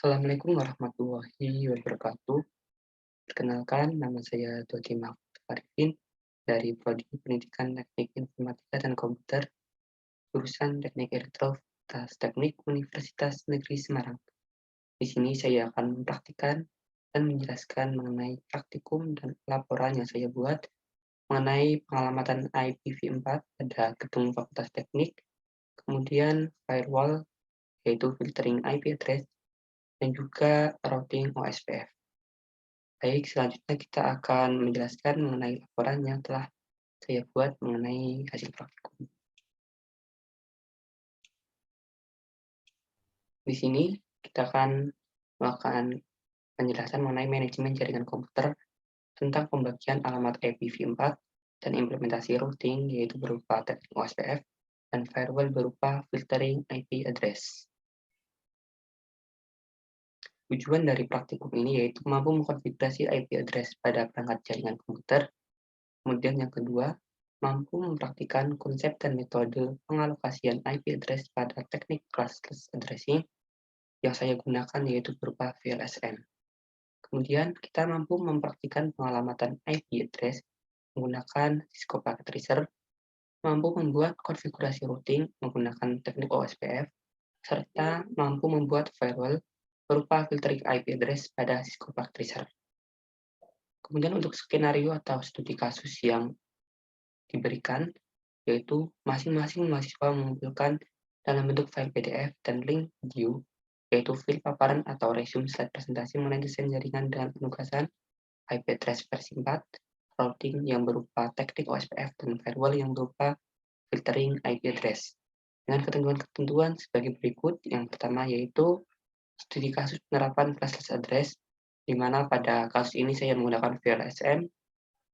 Assalamualaikum warahmatullahi wabarakatuh. Perkenalkan, nama saya Dodi Mahfud Arifin dari Prodi Pendidikan Teknik Informatika dan Komputer, jurusan Teknik Elektro Fakultas Teknik Universitas Negeri Semarang. Di sini saya akan mempraktikkan dan menjelaskan mengenai praktikum dan laporan yang saya buat mengenai pengalamatan IPv4 pada gedung Fakultas Teknik, kemudian firewall, yaitu filtering IP address, dan juga routing OSPF. Baik, selanjutnya kita akan menjelaskan mengenai laporan yang telah saya buat mengenai hasil praktikum. Di sini kita akan melakukan penjelasan mengenai manajemen jaringan komputer tentang pembagian alamat IPv4 dan implementasi routing, yaitu berupa teknik OSPF, dan firewall berupa filtering IP address. Tujuan dari praktikum ini yaitu mampu mengkonfigurasi IP address pada perangkat jaringan komputer. Kemudian yang kedua, mampu mempraktikkan konsep dan metode pengalokasian IP address pada teknik classless addressing yang saya gunakan yaitu berupa VLSM. Kemudian kita mampu mempraktikkan pengalamatan IP address menggunakan Cisco Packet Tracer, mampu membuat konfigurasi routing menggunakan teknik OSPF, serta mampu membuat firewall berupa filtering IP address pada Cisco Packet Tracer. Kemudian untuk skenario atau studi kasus yang diberikan, yaitu masing-masing mahasiswa mengumpulkan dalam bentuk file PDF dan link video, yaitu file paparan atau resume slide presentasi mengenai desain jaringan dengan penugasan IP address versi 4, routing yang berupa teknik OSPF, dan firewall yang berupa filtering IP address. Dengan ketentuan-ketentuan sebagai berikut. Yang pertama yaitu studi kasus penerapan classless address, di mana pada kasus ini saya menggunakan VLSM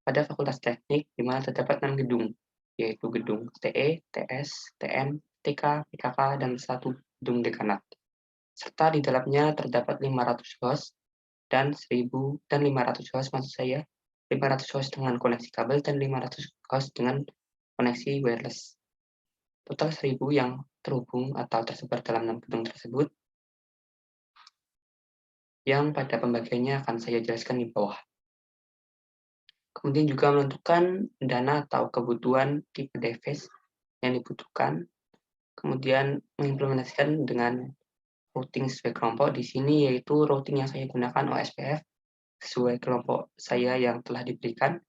pada Fakultas Teknik, di mana terdapat 6 gedung, yaitu gedung TE, TS, TM, TK, PKK, dan 1 gedung dekanat. Serta di dalamnya terdapat 500 host dan 500 host, maksud saya 500 host dengan koneksi kabel dan 500 host dengan koneksi wireless. Total 1000 yang terhubung atau tersebar dalam 6 gedung tersebut, yang pada pembagiannya akan saya jelaskan di bawah. Kemudian juga menentukan dana atau kebutuhan tipe device yang dibutuhkan, kemudian mengimplementasikan dengan routing sesuai kelompok. Di sini yaitu routing yang saya gunakan OSPF sesuai kelompok saya yang telah diberikan.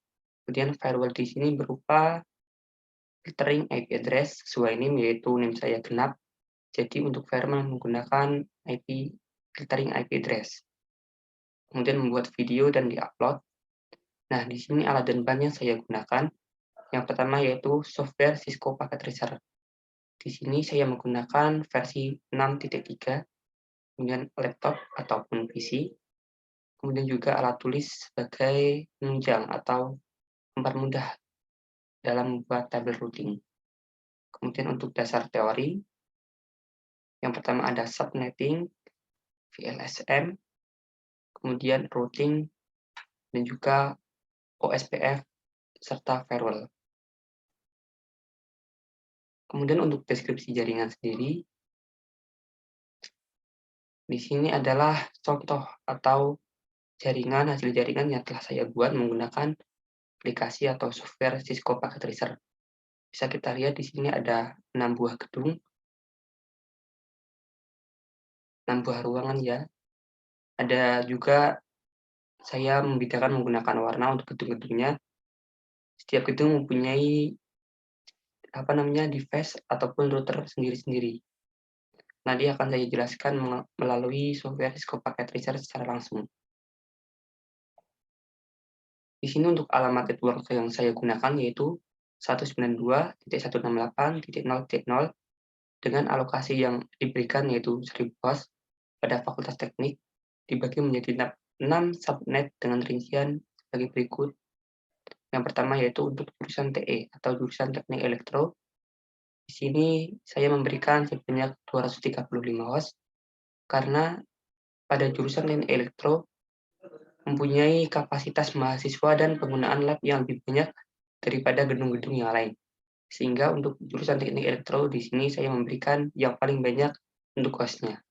Kemudian firewall di sini berupa filtering IP address sesuai NIM, yaitu NIM saya genap. Jadi untuk firewall menggunakan filtering IP address. Kemudian membuat video dan diupload. Nah, di sini alat dan bahan yang saya gunakan. Yang pertama yaitu software Cisco Packet Tracer. Di sini saya menggunakan versi 6.3, kemudian laptop ataupun PC, kemudian juga alat tulis sebagai penunjang atau mempermudah dalam membuat tabel routing. Kemudian untuk dasar teori, yang pertama ada subnetting, VLSM, kemudian routing, dan juga OSPF, serta firewall. Kemudian untuk deskripsi jaringan sendiri, di sini adalah contoh atau hasil jaringan yang telah saya buat menggunakan aplikasi atau software Cisco Packet Tracer. Bisa kita lihat di sini ada 6 buah gedung, 6 buah ruangan ya. Ada juga saya membedakan menggunakan warna untuk gedung-gedungnya. Setiap gedung mempunyai device ataupun router sendiri-sendiri. Nanti akan saya jelaskan melalui software Cisco Packet Tracer secara langsung. Di sini untuk alamat network yang saya gunakan yaitu 192.168.0.0 dengan alokasi yang diberikan yaitu 1000 host pada Fakultas Teknik, dibagi menjadi 6 subnet dengan rincian sebagai berikut. Yang pertama yaitu untuk jurusan TE atau jurusan Teknik Elektro. Di sini saya memberikan sebanyak 235 host karena pada jurusan Teknik Elektro mempunyai kapasitas mahasiswa dan penggunaan lab yang lebih banyak daripada gedung-gedung yang lain. Sehingga untuk jurusan Teknik Elektro di sini saya memberikan yang paling banyak untuk hostnya.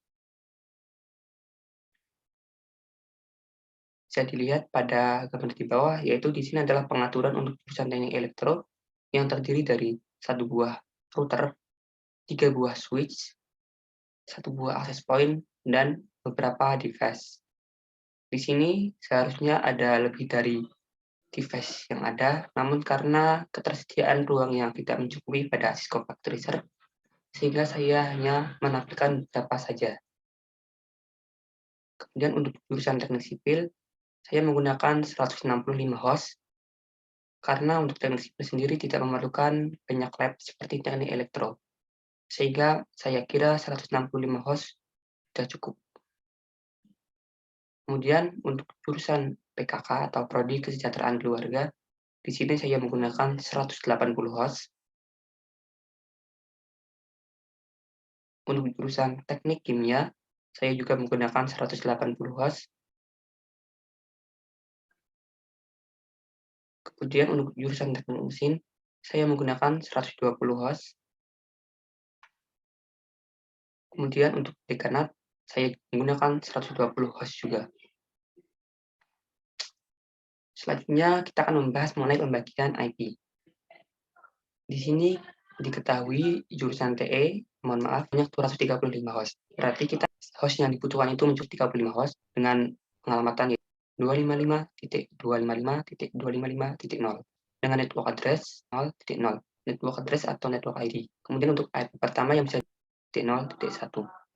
bisa dilihat pada gambar di bawah, yaitu di sini adalah pengaturan untuk jurusan teknik elektro yang terdiri dari satu buah router, 3 buah switch, satu buah access point, dan beberapa device. Di sini seharusnya ada lebih dari device yang ada, namun karena ketersediaan ruang yang tidak mencukupi pada Cisco Factory Research, sehingga saya hanya menampilkan beberapa saja. Kemudian untuk jurusan teknik sipil, saya menggunakan 165 host, karena untuk teknik sipil sendiri tidak memerlukan banyak lab seperti teknik elektro, sehingga saya kira 165 host sudah cukup. Kemudian untuk jurusan PKK atau Prodi Kesejahteraan Keluarga, di sini saya menggunakan 180 host. Untuk jurusan teknik kimia, saya juga menggunakan 180 host. Kemudian untuk jurusan teknik mesin, saya menggunakan 120 host. Kemudian untuk dekanat, saya menggunakan 120 host juga. Selanjutnya, kita akan membahas mengenai pembagian IP. Di sini diketahui jurusan TE, mohon maaf, banyak 235 host. Berarti kita host yang dibutuhkan itu mencapai 35 host dengan pengalamatan 255.255.255.0 dengan network address 0.0, network address atau network ID. Kemudian untuk IP pertama yang bisa 0.1.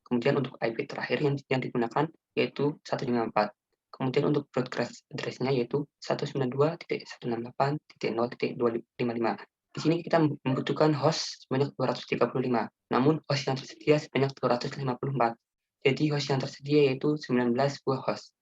Kemudian untuk IP terakhir yang digunakan yaitu 154. Kemudian untuk broadcast address-nya yaitu 192.168.0.255. Di sini kita membutuhkan host sebanyak 235, namun host yang tersedia sebanyak 254. Jadi host yang tersedia yaitu 19 buah host.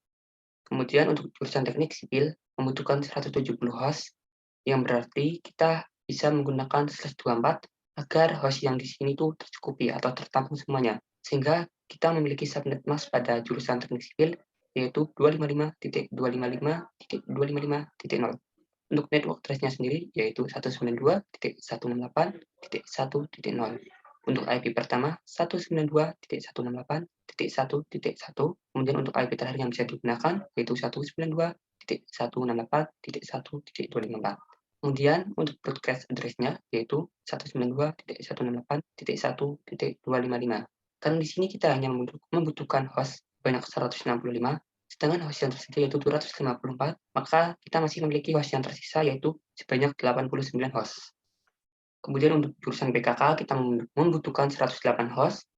Kemudian untuk jurusan teknik sipil membutuhkan 170 host, yang berarti kita bisa menggunakan /24 agar host yang di sini tuh tercukupi atau tertampung semuanya. Sehingga kita memiliki subnet mask pada jurusan teknik sipil yaitu 255.255.255.0. Untuk network address-nya sendiri yaitu 192.168.1.0. Untuk IP pertama 192.168.1.1. Kemudian untuk IP terakhir yang bisa digunakan yaitu 192.168.1.254. Kemudian untuk broadcast address-nya yaitu 192.168.1.255. Karena di sini kita hanya membutuhkan host banyak 165, sedangkan host yang tersedia yaitu 254, maka kita masih memiliki host yang tersisa yaitu sebanyak 89 host. Kemudian untuk jurusan PKK kita membutuhkan 108 host.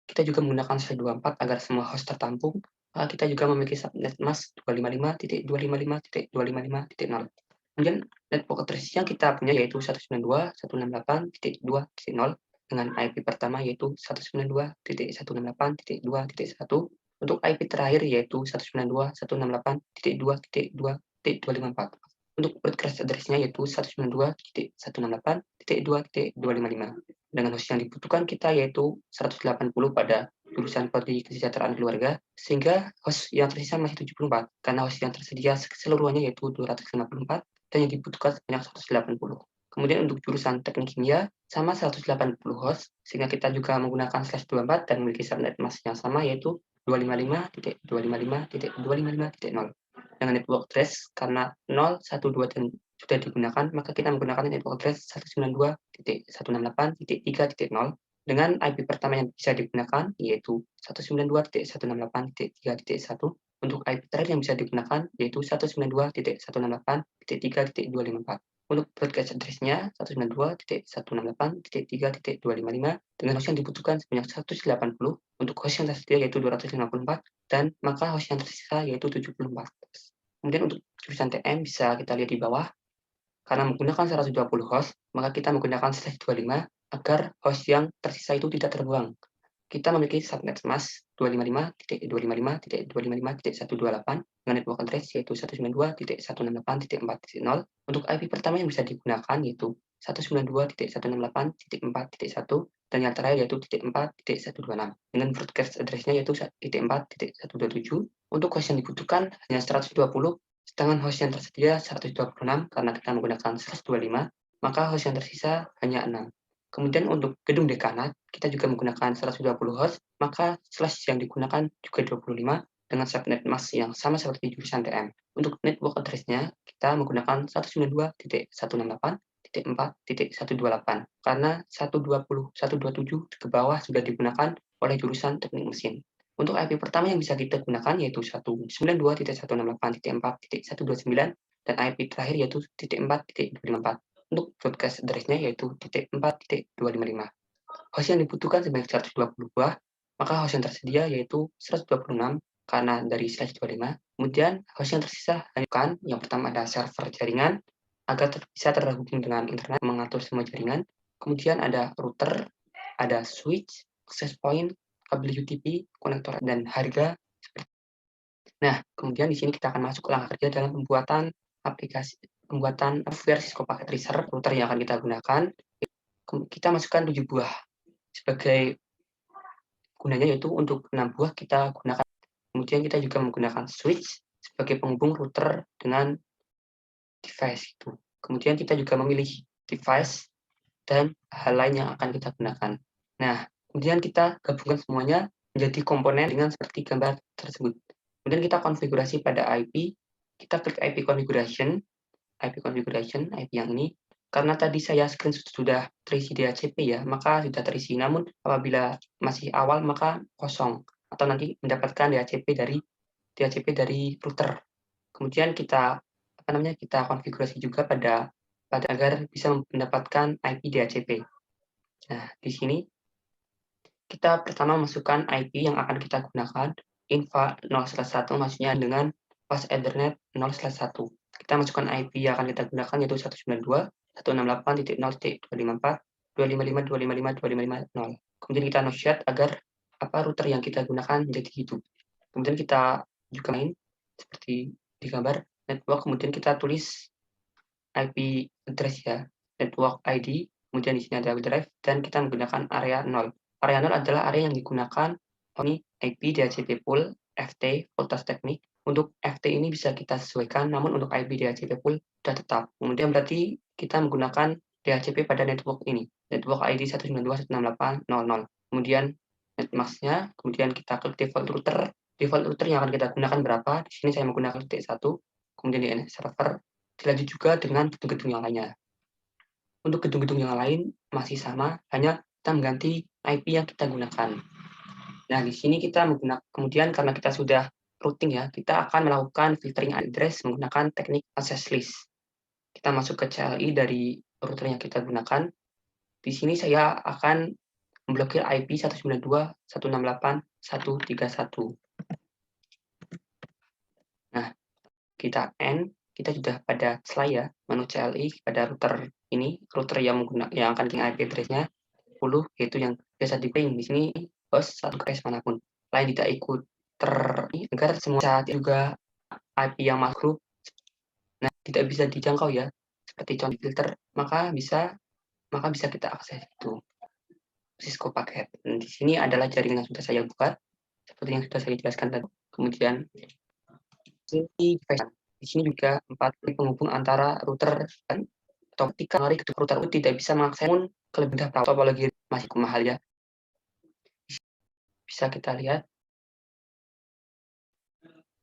Kita juga menggunakan 124 agar semua host tertampung. Maka kita juga memiliki subnet mask 255.255.255.0. Kemudian network address yang kita punya yaitu 192.168.2.0 dengan IP pertama yaitu 192.168.2.1. Untuk IP terakhir yaitu 192.168.2.2.254. Untuk broadcast address-nya yaitu 192.168.2.255. Dengan host yang dibutuhkan kita yaitu 180 pada jurusan Prodi Kesejahteraan Keluarga, sehingga host yang tersisa masih 74, karena host yang tersedia keseluruhannya yaitu 254, dan yang dibutuhkan sebanyak 180. Kemudian untuk jurusan teknik kimia, sama 180 host, sehingga kita juga menggunakan /24 dan memiliki subnet mask yang sama yaitu 255.255.255.0. Dengan network address karena 0, 1, 2 dan sudah digunakan, maka kita menggunakan network address 192.168.3.0 dengan IP pertama yang bisa digunakan yaitu 192.168.3.1. Untuk IP terakhir yang bisa digunakan yaitu 192.168.3.254. Untuk broadcast address-nya 192.168.3.255 dengan host yang dibutuhkan sebanyak 180, untuk host yang tersedia yaitu 254, dan maka host yang tersisa yaitu 74. Kemudian untuk jurusan TM bisa kita lihat di bawah. Karena menggunakan 120 host, maka kita menggunakan /25 agar host yang tersisa itu tidak terbuang. Kita memiliki subnet mask 255.255.255.128 dengan network address yaitu 192.168.4.0. Untuk IP pertama yang bisa digunakan yaitu 192.168.4.1 dan yang terakhir yaitu 4.126 dengan broadcast address-nya yaitu 4.127. Untuk host yang dibutuhkan hanya 120, sedangkan host yang tersedia 126 karena kita menggunakan 125, maka host yang tersisa hanya 6. Kemudian untuk gedung dekanat, kita juga menggunakan 120 host, maka slash yang digunakan juga 25, dengan subnet mask yang sama seperti jurusan TM. Untuk network address-nya, kita menggunakan 192.168.4.128 karena 127 ke bawah sudah digunakan oleh jurusan teknik mesin. Untuk IP pertama yang bisa kita gunakan yaitu 192.168.4.129 dan IP terakhir yaitu 4.254. Untuk broadcast address-nya yaitu 4.255. Host yang dibutuhkan sebanyak 120 buah, maka host yang tersedia yaitu 126 karena dari slash 25. Kemudian host yang tersisa hanya yang pertama ada server jaringan agar bisa terhubung dengan internet mengatur semua jaringan. Kemudian ada router, ada switch, access point, kabel UTP, konektor dan harga. Nah, kemudian di sini kita akan masuk ke langkah kerja dalam pembuatan versi Cisco Packet Tracer router yang akan kita gunakan. Kita masukkan 7 buah sebagai gunanya yaitu untuk 6 buah kita gunakan. Kemudian kita juga menggunakan switch sebagai penghubung router dengan device itu. Kemudian kita juga memilih device dan hal lain yang akan kita gunakan. Nah, kemudian kita gabungkan semuanya menjadi komponen dengan seperti gambar tersebut. Kemudian kita konfigurasi pada IP, kita klik IP configuration, IP yang ini. Karena tadi saya screenshot sudah terisi DHCP ya, maka sudah terisi. Namun apabila masih awal maka kosong atau nanti mendapatkan DHCP dari router. Kemudian kita kita konfigurasi juga pada agar bisa mendapatkan IP DHCP. Nah, di sini kita pertama masukkan IP yang akan kita gunakan, infa 0/1 maksudnya dengan fast Ethernet 0/1. Kita masukkan IP yang akan kita gunakan yaitu 192.168.254.255.255.255.0. Kemudian kita no-shut agar router yang kita gunakan menjadi hidup. Kemudian kita juga main seperti di gambar network, kemudian kita tulis IP address ya, network ID, kemudian di sini ada drive, dan kita menggunakan area 0. Area 0 adalah area yang digunakan ini IP DHCP pool, FT, voltage teknik. Untuk FT ini bisa kita sesuaikan, namun untuk IP DHCP pool sudah tetap. Kemudian berarti kita menggunakan DHCP pada network ini, network ID 192.168.0.0. Kemudian netmask-nya, kemudian kita klik default router. Default router yang akan kita gunakan berapa? Di sini saya menggunakan T1, kemudian di NS server, dilanjut juga dengan gedung-gedung yang lainnya. Untuk gedung-gedung yang lain masih sama, hanya kita mengganti IP yang kita gunakan. Nah, di sini kita menggunakan, kemudian karena kita sudah routing ya, kita akan melakukan filtering address menggunakan teknik access list. Kita masuk ke CLI dari router yang kita gunakan. Di sini saya akan memblokir IP 192.168.131. Nah, kita end, kita sudah pada slide ya, menu CLI pada router ini, router yang akan kita IP address-nya 10, yaitu yang biasa di ping. Di sini host satu case manapun. Lain tidak ikut agar semua saat juga IP yang masuk, nah tidak bisa dijangkau ya, seperti contoh filter, maka bisa kita akses itu Cisco paket. Dan di sini adalah jaringan yang sudah saya buka, seperti yang sudah saya jelaskan tadi. Kemudian di sini juga 4 penghubung antara router dan atau ketika mari ke router itu tidak bisa mengakses pun kelebihan topologi masih mahal ya. Bisa kita lihat.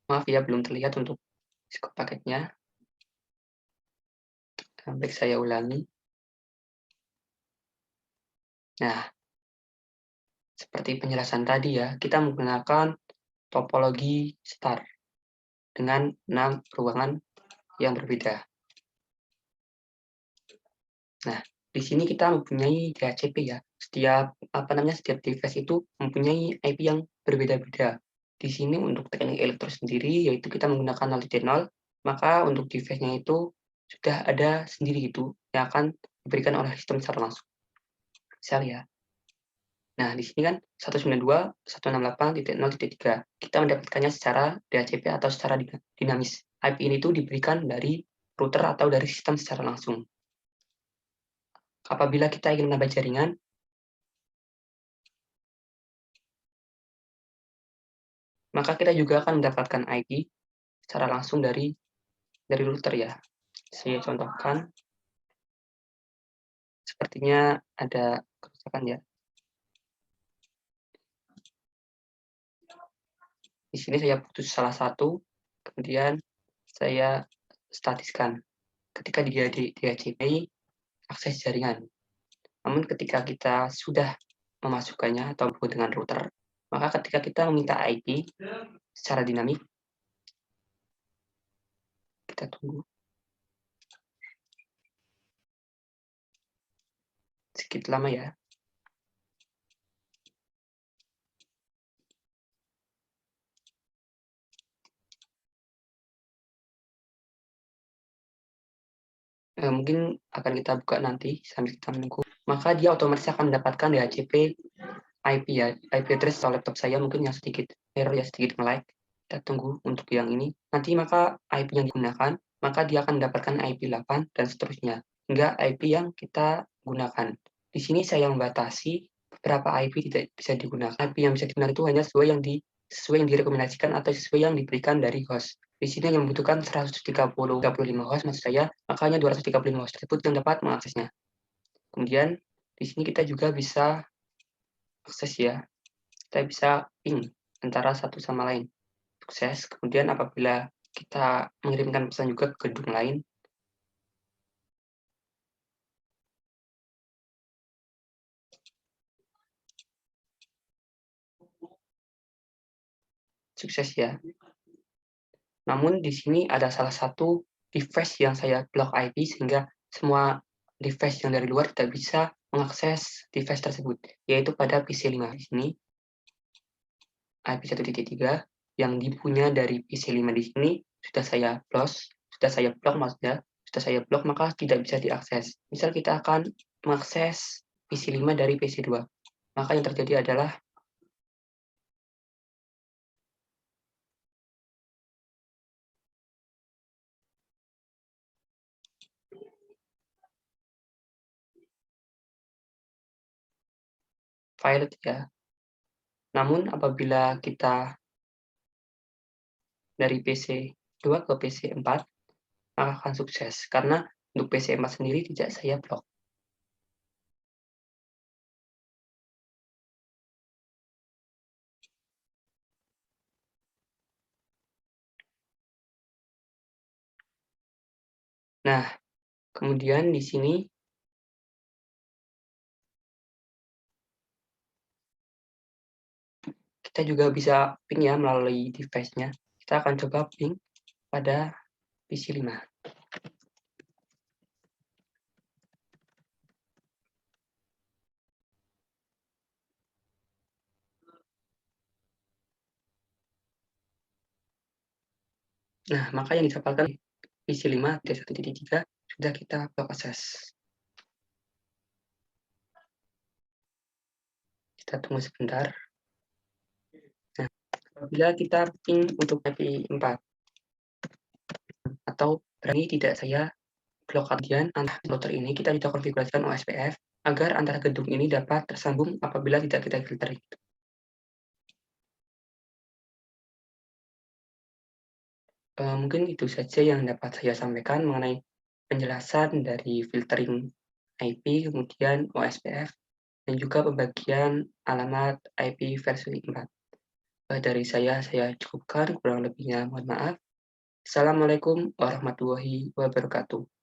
Maaf ya belum terlihat untuk Cisco paketnya. Baik, saya ulangi. Nah, seperti penjelasan tadi ya, kita menggunakan topologi star dengan 6 ruangan yang berbeda. Nah, di sini kita mempunyai DHCP ya. Setiap device itu mempunyai IP yang berbeda-beda. Di sini untuk teknik elektro sendiri yaitu kita menggunakan 0.0, maka untuk device-nya itu sudah ada sendiri itu yang akan diberikan oleh sistem secara langsung. Misal ya. Nah, di sini kan 192.168.0.3. Kita mendapatkannya secara DHCP atau secara dinamis. IP ini itu diberikan dari router atau dari sistem secara langsung. Apabila kita ingin menambah jaringan, maka kita juga akan mendapatkan IP secara langsung dari router ya. Saya contohkan. Sepertinya ada kerusakan ya. Di sini saya putus salah satu, kemudian saya statiskan ketika dia di DHCP akses jaringan. Namun ketika kita sudah memasukkannya atau dengan router, maka ketika kita meminta IP secara dinamik, kita tunggu sedikit lama ya. Mungkin akan kita buka nanti sambil kita menunggu. Maka dia otomatis akan mendapatkan DHCP IP ya, IP address atau laptop saya mungkin yang sedikit error ya, sedikit nge-lag. Kita tunggu untuk yang ini. Nanti maka IP yang digunakan, maka dia akan mendapatkan IP 8 dan seterusnya, hingga IP yang kita gunakan. Di sini saya membatasi beberapa IP tidak bisa digunakan. IP yang bisa digunakan itu hanya sesuai yang direkomendasikan atau sesuai yang diberikan dari host. Di sini yang membutuhkan 135 host, maksud saya, maka hanya 235 host tersebut yang dapat mengaksesnya. Kemudian di sini kita juga bisa akses ya, kita bisa ping antara satu sama lain. Sukses. Kemudian apabila kita mengirimkan pesan juga ke gedung lain, sukses ya. Namun di sini ada salah satu device yang saya block IP sehingga semua device yang dari luar tidak bisa mengakses device tersebut, yaitu pada PC5. Di sini IP 1.3 yang dipunya dari PC5 di sini sudah saya blok maksudnya, sudah saya blok maka tidak bisa diakses. Misal kita akan mengakses PC5 dari PC2, maka yang terjadi adalah failed ya. Namun apabila kita dari PC2 ke PC4, maka akan sukses karena untuk PC4 sendiri tidak saya blok. Nah, kemudian di sini kita juga bisa ping ya melalui device-nya. Kita akan coba ping pada PC5. Nah, maka yang didapatkan PC5 1.3 sudah kita blok akses. Kita tunggu sebentar. Nah, apabila kita ping untuk IP4 atau berani tidak saya blok kemudian antara router ini kita bisa konfigurasikan OSPF agar antara gedung ini dapat tersambung apabila tidak kita filtering. Mungkin itu saja yang dapat saya sampaikan mengenai penjelasan dari filtering IP, kemudian OSPF, dan juga pembagian alamat IP versi 4. Dari saya cukupkan, kurang lebihnya mohon maaf. Assalamualaikum warahmatullahi wabarakatuh.